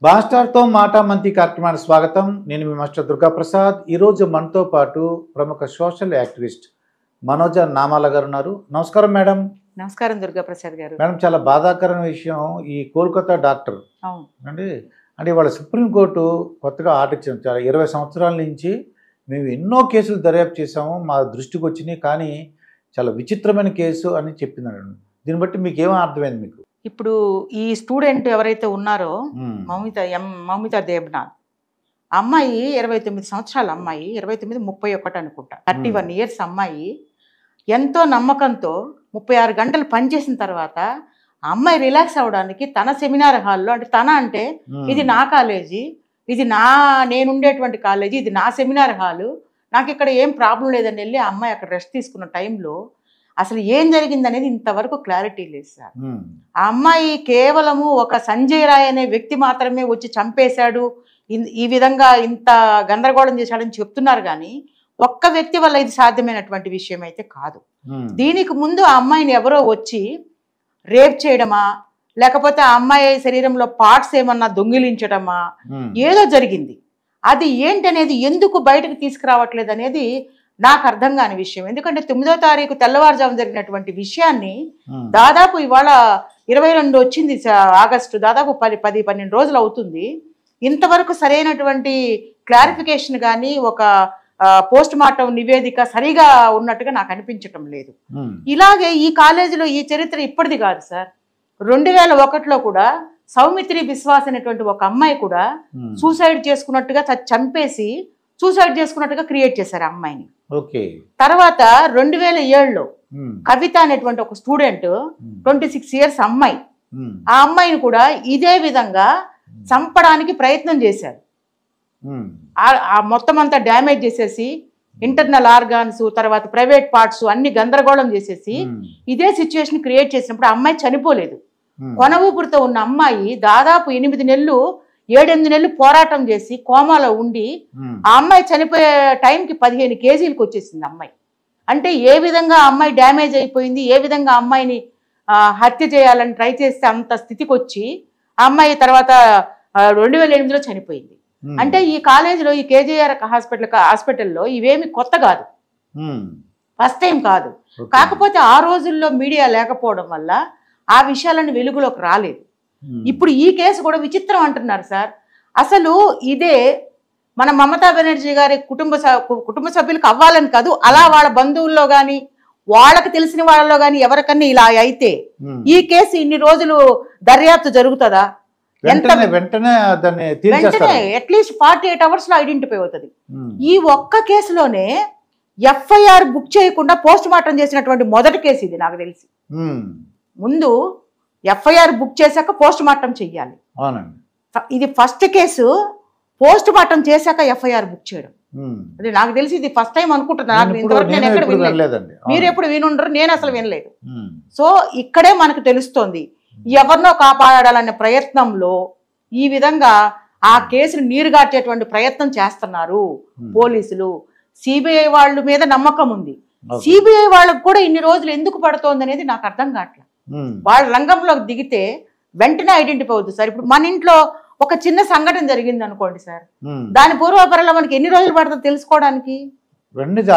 బాస్టార్తో మాట మంతి కార్యక్రమానికి స్వాగతం. నేను మీ మాస్టర్ దుర్గా ప్రసాద్. ఈరోజు మనతో పాటు ప్రముఖ సోషల్ యాక్టివిస్ట్ మనోజ నామాల గారు ఉన్నారు. నమస్కారం మేడం. నమస్కారం దుర్గా ప్రసాద్ గారు. మేడం, చాలా బాధాకరమైన విషయం. ఈ కోల్కతా డాక్టర్ అంటే వాళ్ళ సుప్రీంకోర్టు కొత్తగా ఆర్డర్ ఇచ్చాము. చాలా 20 సంవత్సరాల నుంచి మేము ఎన్నో కేసులు దర్యాప్తు చేసాము, మా దృష్టికి వచ్చినాయి, కానీ చాలా విచిత్రమైన కేసు అని చెప్పిందండి. దీన్ని బట్టి మీకు ఏమో అర్థమైంది? మీకు ఇప్పుడు ఈ స్టూడెంట్ ఎవరైతే ఉన్నారో మౌమిత దేబ్నాథ్ అమ్మాయి 29 సంవత్సరాల అమ్మాయి, 29, 31 అనుకుంటా, 31 years అమ్మాయి. ఎంతో నమ్మకంతో 36 గంటలు పనిచేసిన తర్వాత అమ్మాయి రిలాక్స్ అవ్వడానికి తన సెమినార్ హాల్లో, అంటే ఇది నా కాలేజీ, ఇది నేనుండేటువంటి కాలేజీ, ఇది నా సెమినార్ హాలు, నాకు ఇక్కడ ఏం ప్రాబ్లం లేదని వెళ్ళి ఆ అమ్మాయి అక్కడ రెస్ట్ తీసుకున్న టైంలో అసలు ఏం జరిగింది అనేది ఇంతవరకు క్లారిటీ లేదు సార్. ఆ అమ్మాయి కేవలము ఒక సంజయ్ రాయ్ అనే వ్యక్తి మాత్రమే వచ్చి చంపేశాడు, ఈ విధంగా ఇంత గందరగోళం చేశాడని చెప్తున్నారు, కానీ ఒక్క వ్యక్తి వల్ల ఇది సాధ్యమైనటువంటి విషయం అయితే కాదు. దీనికి ముందు ఆ అమ్మాయిని ఎవరో వచ్చి రేప్ చేయడమా, లేకపోతే ఆ అమ్మాయి శరీరంలో పార్ట్స్ ఏమన్నా దొంగిలించడమా, ఏదో జరిగింది. అది ఏంటనేది ఎందుకు బయటకు తీసుకురావట్లేదు అనేది నాకు అర్థం కాని విషయం. ఎందుకంటే 9వ తారీఖు తెల్లవారుజాము జరిగినటువంటి విషయాన్ని దాదాపు ఇవాళ 22 వచ్చింది ఆగస్టు, దాదాపు 10-12 రోజులు అవుతుంది. ఇంతవరకు సరైనటువంటి క్లారిఫికేషన్ కానీ ఒక పోస్ట్ మార్టం నివేదిక సరిగా ఉన్నట్టుగా నాకు అనిపించటం లేదు. ఇలాగే ఈ కాలేజీలో ఈ చరిత్ర ఇప్పటిది కాదు సార్. 2001లో కూడా సౌమిత్రి బిశ్వాస్ అనేటువంటి ఒక అమ్మాయి కూడా సూసైడ్ చేసుకున్నట్టుగా చంపేసి సూసైడ్ చేసుకున్నట్టుగా క్రియేట్ చేశారు ఆ అమ్మాయిని. తర్వాత 2007లో కవిత అనేటువంటి ఒక స్టూడెంట్, 26 years అమ్మాయి, ఆ అమ్మాయిని కూడా ఇదే విధంగా చంపడానికి ప్రయత్నం చేశారు. ఆ మొత్తం అంతా డ్యామేజ్ చేసేసి ఇంటర్నల్ ఆర్గాన్స్, తర్వాత ప్రైవేట్ పార్ట్స్ అన్ని గందరగోళం చేసేసి ఇదే సిచ్యువేషన్ క్రియేట్ చేసినప్పుడు ఆ అమ్మాయి చనిపోలేదు. కొన ఊపిరితో ఉన్న అమ్మాయి దాదాపు 8 నెలలు 7-8 నెలలు పోరాటం చేసి కోమాలో ఉండి ఆ అమ్మాయి చనిపోయే టైంకి 15 kgs వచ్చేసింది అమ్మాయి. అంటే ఏ విధంగా అమ్మాయి డ్యామేజ్ అయిపోయింది, ఏ విధంగా అమ్మాయిని హత్య చేయాలని ట్రై చేస్తే అంత స్థితికి వచ్చి ఆ అమ్మాయి తర్వాత 2008లో చనిపోయింది. అంటే ఈ కాలేజీలో ఈ కేజీఆర్ హాస్పిటల్లో ఇవేమి కొత్త కాదు, ఫస్ట్ టైం కాదు. కాకపోతే ఆ రోజుల్లో మీడియా లేకపోవడం వల్ల ఆ విషయాలను వెలుగులోకి రాలేదు. ఇప్పుడు ఈ కేసు కూడా విచిత్రం అంటున్నారు సార్. అసలు ఇదే మన మమతా బెనర్జీ గారి కుటుంబ సభ్యులకు అవ్వాలని కాదు, అలా వాళ్ళ బంధువుల్లో కానీ వాళ్ళకి తెలిసిన వాళ్ళలో కానీ ఎవరికన్నా ఇలా అయితే ఈ కేసు ఇన్ని రోజులు దర్యాప్తు జరుగుతుందా? వెంటనే అట్లీస్ట్ 48 hours లో ఐడెంటిఫై అవుతుంది. ఈ ఒక్క కేసులోనే FIR బుక్ చేయకుండా పోస్ట్ మార్టం చేసినటువంటి మొదటి కేసు ఇది నాకు తెలిసి. ముందు FIR బుక్ చేశాక పోస్ట్ మార్టం చెయ్యాలి. ఇది ఫస్ట్ కేసు, పోస్ట్ మార్టం చేశాక FIR బుక్ చేయడం. అది నాకు తెలిసి ఇది ఫస్ట్ టైం అనుకుంటున్నాను. ఇంతవరకు నేను ఎక్కడ వినలేదు, మీరు ఎప్పుడు వినుండరు, నేను అసలు వినలేదు. సో ఇక్కడే మనకు తెలుస్తోంది, ఎవరినో కాపాడాలనే ప్రయత్నంలో ఈ విధంగా ఆ కేసును నీరుగార్చేటువంటి ప్రయత్నం చేస్తున్నారు పోలీసులు. సిబిఐ వాళ్ళ మీద నమ్మకం ఉంది, సిబిఐ వాళ్ళకు కూడా ఇన్ని రోజులు ఎందుకు పడుతోంది అనేది నాకు అర్థం కావట్లేదు. వాళ్ళ రంగంలోకి దిగితే వెంటనే ఐడెంటిఫై అవుతుంది సార్. ఇప్పుడు మన ఇంట్లో ఒక చిన్న సంఘటన జరిగింది అనుకోండి సార్, దాని పూర్వపరంలో మనకి ఎన్ని రోజులు పడుతుంది తెలుసుకోవడానికి?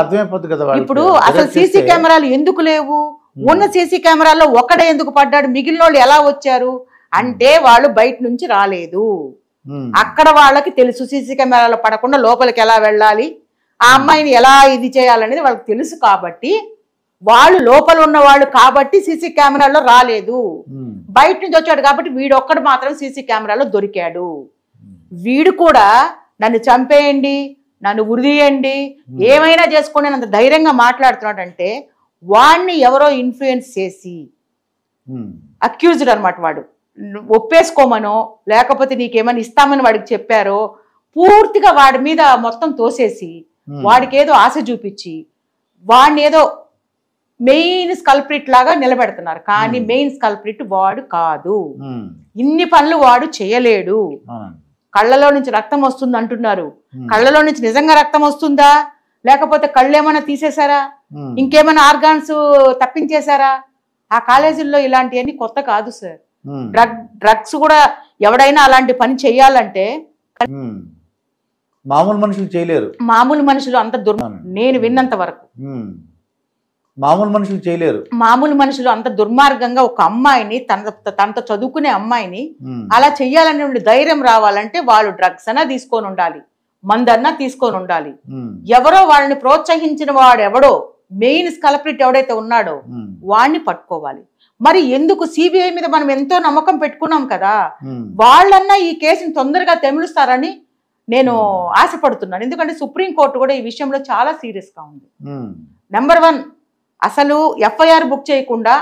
అర్థమైపోతుంది కదా. ఇప్పుడు అసలు సీసీ కెమెరాలు ఎందుకు లేవు, ఉన్న సీసీ కెమెరాల్లో ఒక్కడే ఎందుకు పడ్డాడు, మిగిలిన వాళ్ళు ఎలా వచ్చారు అంటే వాళ్ళు బయట నుంచి రాలేదు. అక్కడ వాళ్ళకి తెలుసు సీసీ కెమెరాలో పడకుండా లోపలికి ఎలా వెళ్ళాలి, ఆ అమ్మాయిని ఎలా ఇది చేయాలనేది వాళ్ళకి తెలుసు. కాబట్టి వాళ్ళు లోపల ఉన్న వాళ్ళు కాబట్టి సీసీ కెమెరాలో రాలేదు, బయట నుంచి వచ్చాడు కాబట్టి వీడు ఒక్కడు మాత్రం సీసీ కెమెరాలో దొరికాడు. వీడు కూడా నన్ను చంపేయండి, నన్ను ఉరిదీయండి, ఏమైనా చేసుకోండి అంత ధైర్యంగా మాట్లాడుతున్నాడంటే వాడిని ఎవరో ఇన్ఫ్లుయెన్స్ చేసి అక్యూజ్డ్ అనమాట. వాడు ఒప్పేసుకోమనో లేకపోతే నీకేమైనా ఇస్తామని వాడికి చెప్పారో పూర్తిగా వాడి మీద మొత్తం తోసేసి వాడికి ఏదో ఆశ చూపించి వాడిని ఏదో మెయిన్ స్కల్ప్రిట్ లాగా నిలబెడుతున్నారు. కానీ మెయిన్ స్కల్ప్రిట్ వాడు కాదు, ఇన్ని పనులు వాడు చేయలేడు. కళ్ళలో నుంచి రక్తం వస్తుంది అంటున్నారు, కళ్ళలో నుంచి నిజంగా రక్తం వస్తుందా, లేకపోతే కళ్ళు ఏమైనా తీసేశారా, ఇంకేమైనా ఆర్గాన్స్ తప్పించేశారా? ఆ కాలేజీల్లో ఇలాంటివన్నీ కొత్త కాదు సార్. డ్రగ్స్ కూడా ఎవడైనా అలాంటి పని చేయాలంటే మామూలు మనుషులు చేయలేరు. మామూలు మనుషులు అంత నేను విన్నంత వరకు మామూలు మనుషులు చేయలేరు. మామూలు మనుషులు అంత దుర్మార్గంగా ఒక అమ్మాయిని తనతో చదువుకునే అమ్మాయిని అలా చెయ్యాలనే ధైర్యం రావాలంటే వాళ్ళు డ్రగ్స్ అన్నా తీసుకొని ఉండాలి, మందన్నా తీసుకొని ఉండాలి. ఎవరో వాళ్ళని ప్రోత్సహించిన వాడు ఎవడో మెయిన్ కల్ప్రిట్ ఎవడైతే ఉన్నాడో వాడిని పట్టుకోవాలి. మరి ఎందుకు సిబిఐ మీద మనం ఎంతో నమ్మకం పెట్టుకున్నాం కదా, వాళ్ళన్నా ఈ కేసుని తొందరగా తెమిలుస్తారని నేను ఆశపడుతున్నాను. ఎందుకంటే సుప్రీంకోర్టు కూడా ఈ విషయంలో చాలా సీరియస్ గా ఉంది. నెంబర్ 1, అసలు ఎఫ్ఐఆర్ బుక్ చేయకుండా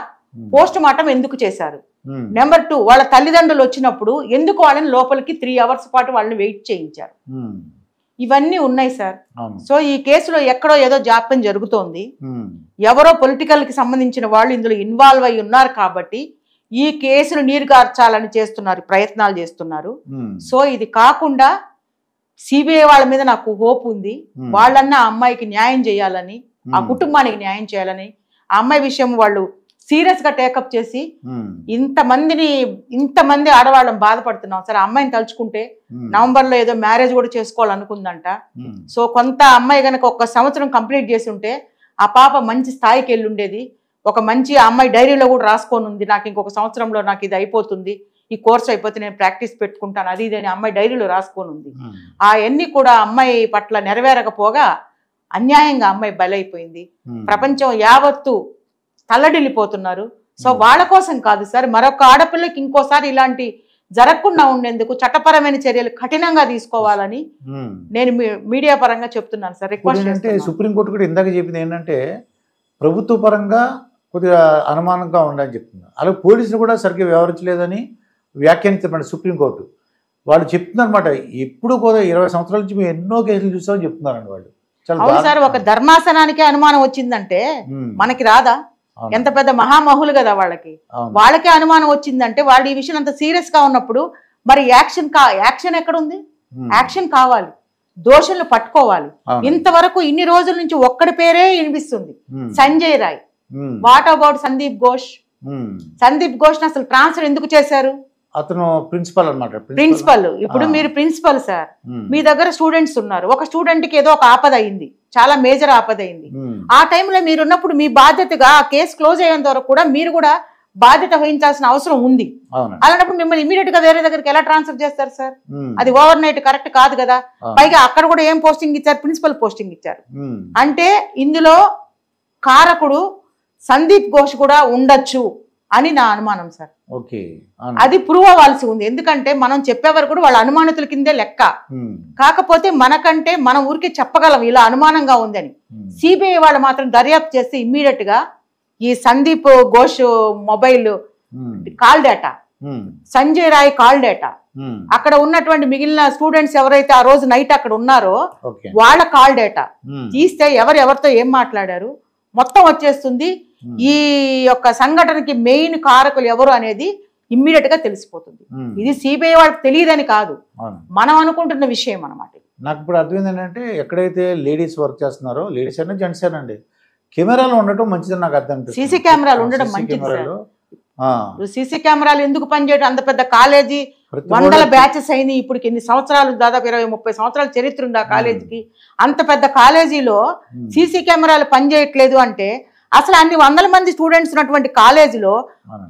పోస్ట్ మార్టం ఎందుకు చేశారు? నెంబర్ 2, వాళ్ళ తల్లిదండ్రులు వచ్చినప్పుడు ఎందుకు వాళ్ళని లోపలికి 3 hours పాటు వాళ్ళని వెయిట్ చేయించారు? ఇవన్నీ ఉన్నాయి సార్. సో ఈ కేసులో ఎక్కడో ఏదో జాప్యం జరుగుతోంది. ఎవరో పొలిటికల్ కి సంబంధించిన వాళ్ళు ఇందులో ఇన్వాల్వ్ అయి ఉన్నారు కాబట్టి ఈ కేసును నీరుగార్చాలని ప్రయత్నాలు చేస్తున్నారు. సో ఇది కాకుండా సిబిఐ వాళ్ళ మీద నాకు హోప్ ఉంది. వాళ్ళన్నా ఆ అమ్మాయికి న్యాయం చేయాలని, ఆ కుటుంబానికి న్యాయం చేయాలని, ఆ అమ్మాయి విషయం వాళ్ళు సీరియస్ గా టేకప్ చేసి ఇంతమంది ఆడవాళ్ళం బాధపడుతున్నాం సార్. ఆ అమ్మాయిని తలుచుకుంటే నవంబర్లో ఏదో మ్యారేజ్ కూడా చేసుకోవాలనుకుందంట. సో కొంత అమ్మాయి కనుక 1 సంవత్సరం కంప్లీట్ చేసి ఉంటే ఆ పాప మంచి స్థాయికి వెళ్ళి ఉండేది. ఒక మంచి అమ్మాయి డైరీలో కూడా రాసుకొని ఉంది, నాకు ఇంకొక సంవత్సరంలో నాకు ఇది అయిపోతుంది, ఈ కోర్స్ అయిపోతే నేను ప్రాక్టీస్ పెట్టుకుంటాను, అది ఇది అని అమ్మాయి డైరీలో రాసుకొని ఉంది. అవన్నీ కూడా అమ్మాయి పట్ల నెరవేరకపోగా అన్యాయంగా అమ్మాయి బలైపోయింది. ప్రపంచం యావత్తు తల్లడిల్లిపోతున్నారు. సో వాళ్ళ కోసం కాదు సార్, మరొక ఆడపిల్లకి ఇంకోసారి ఇలాంటి జరగకుండా ఉండేందుకు చట్టపరమైన చర్యలు కఠినంగా తీసుకోవాలని నేను మీడియా పరంగా చెప్తున్నాను సార్. రిక్వెస్ట్ చేస్తున్నాను. సుప్రీంకోర్టు కూడా ఇందాక చెప్పింది ఏంటంటే ప్రభుత్వ పరంగా కొద్దిగా అనుమానంగా ఉండాలని చెప్తున్నారు. అలాగే పోలీసులు కూడా సరిగ్గా వ్యవహరించలేదని వ్యాఖ్యానించారు సుప్రీంకోర్టు. వాళ్ళు చెప్తున్నారన్నమాట, ఎప్పుడు కూడా 20 సంవత్సరాల నుంచి మేము ఎన్నో కేసులు చూస్తామని చెప్తున్నారండి వాళ్ళు. అవును సార్, ఒక ధర్మాసనానికి అనుమానం వచ్చిందంటే మనకి రాదా? ఎంత పెద్ద మహామహులు కదా వాళ్ళకే అనుమానం వచ్చిందంటే వాళ్ళు ఈ విషయం అంత సీరియస్ గా ఉన్నప్పుడు మరి యాక్షన్ ఎక్కడ ఉంది? యాక్షన్ కావాలి, దోషులను పట్టుకోవాలి. ఇంతవరకు ఇన్ని రోజుల నుంచి ఒక్కడి పేరే వినిపిస్తుంది, సంజయ్ రాయ్. What about Sandeep Ghosh? సందీప్ ఘోష్ అసలు ట్రాన్స్ఫర్ ఎందుకు చేశారు? అతను ప్రిన్సిపల్ అన్నమాట. ప్రిన్సిపల్. ఇప్పుడు మీరు ప్రిన్సిపల్ సార్, మీ దగ్గర స్టూడెంట్స్ ఉన్నారు. ఒక స్టూడెంట్ కి ఏదో ఒక ఆపద అయింది, చాలా మేజర్ ఆపద అయింది. ఆ టైంలో మీరున్నప్పుడు మీ బాధ్యతగా ఆ కేసు క్లోజ్ అయ్యేంత వరకు కూడా మీరు కూడా బాధ్యత వహించాల్సిన అవసరం ఉంది. అలాంటప్పుడు మిమ్మల్ని ఇమీడియట్ గా వేరే దగ్గరికి ఎలా ట్రాన్స్ఫర్ చేస్తారు సార్? అది ఓవర్ నైట్ కరెక్ట్ కాదు కదా. పైగా అక్కడ కూడా ఏం పోస్టింగ్ ఇచ్చారు? ప్రిన్సిపల్ పోస్టింగ్ ఇచ్చారు. అంటే ఇందులో కారకుడు సందీప్ ఘోష్ కూడా ఉండొచ్చు అని నా అనుమానం సార్. అది ప్రూవ్ అవ్వాల్సి ఉంది. ఎందుకంటే మనం చెప్పేవారు కూడా వాళ్ళ అనుమానితుల కిందే లెక్క. కాకపోతే మనకంటే మనం ఊరికే చెప్పగలం ఇలా అనుమానంగా ఉందని. సిబిఐ వాళ్ళు మాత్రం దర్యాప్తు చేస్తే ఇమ్మీడియట్ గా ఈ Sandeep Ghosh mobile call data, Sanjay Roy call data, అక్కడ ఉన్నటువంటి మిగిలిన స్టూడెంట్స్ ఎవరైతే ఆ రోజు నైట్ అక్కడ ఉన్నారో వాళ్ళ కాల్ డేటా తీస్తే ఎవరెవరితో ఏం మాట్లాడారు మొత్తం వచ్చేస్తుంది. ఈ యొక్క సంఘటనకి మెయిన్ కారకులు ఎవరు అనేది ఇమ్మీడియట్ గా తెలిసిపోతుంది. ఇది సిబిఐ వాళ్ళకి తెలియదని కాదు, మనం అనుకుంటున్న విషయం అన్నమాట. నాకు ఇప్పుడు అర్థమైంది ఏంటంటే ఎక్కడైతే లేడీస్ వర్క్ చేస్తున్నారో, లేడీస్ అయినా జెంట్స్ అయినండి, కెమెరాలు ఉండటం మంచిదని నాకు అర్థం. సీసీ కెమెరాలు ఉండడం మంచిది. సీసీ కెమెరాలు ఎందుకు పనిచేయడం? అంత పెద్ద కాలేజీ, వందల బ్యాచెస్ అయినాయి. ఇప్పుడు ఎన్ని సంవత్సరాలు, దాదాపు 20-30 సంవత్సరాల చరిత్ర ఉంది ఆ కాలేజీకి. అంత పెద్ద కాలేజీలో సీసీ కెమెరాలు పనిచేయట్లేదు అంటే అసలు అన్ని వందల మంది స్టూడెంట్స్ ఉన్నటువంటి కాలేజీలో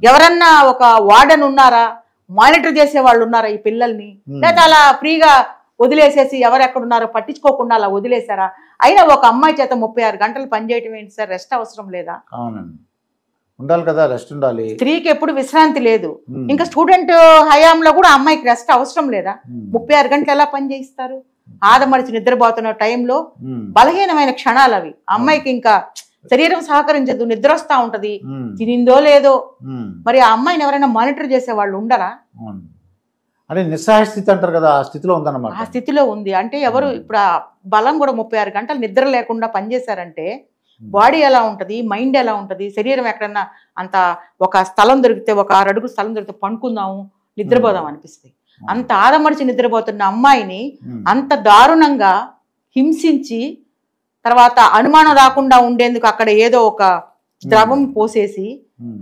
ఎవరన్నా ఒక వార్డెన్ ఉన్నారా? మానిటర్ చేసే వాళ్ళు ఉన్నారా ఈ పిల్లల్ని? లేదా అలా ఫ్రీగా వదిలేసేసి ఎవరెక్కడున్నారో పట్టించుకోకుండా అలా వదిలేసారా? అయినా ఒక అమ్మాయి చేత 36 గంటలు పనిచేయటం ఏంటి సార్? రెస్ట్ అవసరం లేదా? ఉండాలి కదా, రెస్ట్ ఉండాలి. స్త్రీకి ఎప్పుడు విశ్రాంతి లేదు. ఇంకా స్టూడెంట్ హయాంలో కూడా అమ్మాయికి రెస్ట్ అవసరం లేదా? 36 గంటలు ఎలా పని చేయిస్తారు? ఆదమరిచి నిద్రపోతున్న టైంలో బలహీనమైన క్షణాలు అవి. అమ్మాయికి ఇంకా శరీరం సహకరించదు, నిద్ర వస్తా ఉంటది, తినిందో లేదో. మరి ఆ అమ్మాయిని ఎవరైనా మానిటర్ చేసే వాళ్ళు ఉండరా? అంటే నిస్సహాయ స్థితి అంటారు కదా, ఆ స్థితిలో ఉందన్నమాట. ఆ స్థితిలో ఉంది. అంటే ఎవరు ఇప్పుడు ఆ బలం కూడా 36 గంటలు నిద్ర లేకుండా పనిచేశారంటే బాడీ ఎలా ఉంటది, మైండ్ ఎలా ఉంటది, శరీరం ఎక్కడన్నా అంత ఒక స్థలం దొరికితే, ఒక 6 అడుగు స్థలం దొరికితే పండుకుందాము, నిద్రపోదాం అనిపిస్తుంది. అంత ఆదమరిచి నిద్రపోతున్న అమ్మాయిని అంత దారుణంగా హింసించి తర్వాత అనుమానం రాకుండా ఉండేందుకు అక్కడ ఏదో ఒక ద్రవం పోసేసి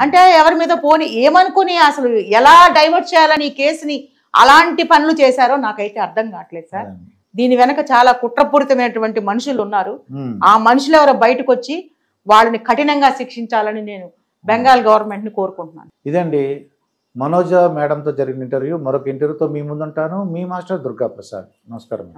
అంటే ఎవరి మీద పోని ఏమనుకుని అసలు ఎలా డైవర్ట్ చేయాలని ఈ కేసుని అలాంటి పనులు చేశారో నాకైతే అర్థం కావట్లేదు సార్. దీని వెనక చాలా కుట్రపూరితమైనటువంటి మనుషులు ఉన్నారు. ఆ మనుషులు ఎవరో బయటకు వచ్చి వాళ్ళని కఠినంగా శిక్షించాలని నేను బెంగాల్ గవర్నమెంట్ ని కోరుకుంటున్నాను. ఇదండి మనోజ మేడంతో జరిగిన ఇంటర్వ్యూ. మరొక ఇంటర్వ్యూతో మీ ముందుంటాను. మీ మాస్టర్ దుర్గా ప్రసాద్. నమస్కారం.